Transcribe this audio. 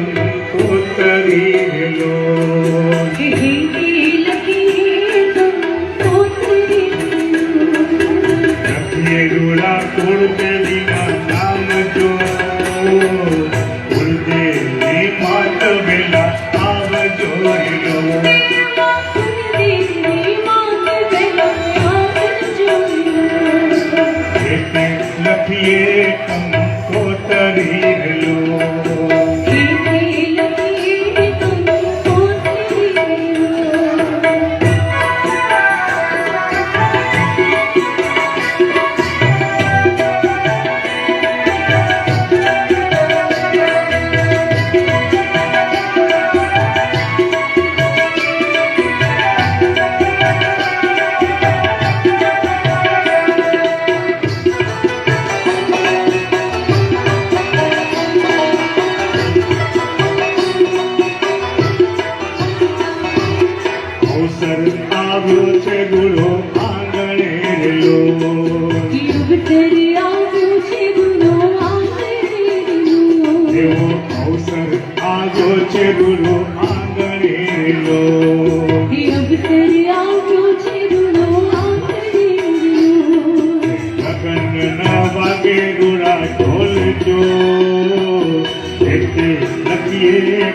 કંકોતરી લો લખીએ રૂડા તોડતે વિના નામ જો કુલદેવી માત વેલા આવજો લો લખીએ કંકોતરી લો અવસર આવ્યો છે ગુરુ આંગણે લો એવો અવસર આવ્યો છે ગુરુ આંગણે લો લગન ના વાગે ગુરા ઢોલ જો લખીએ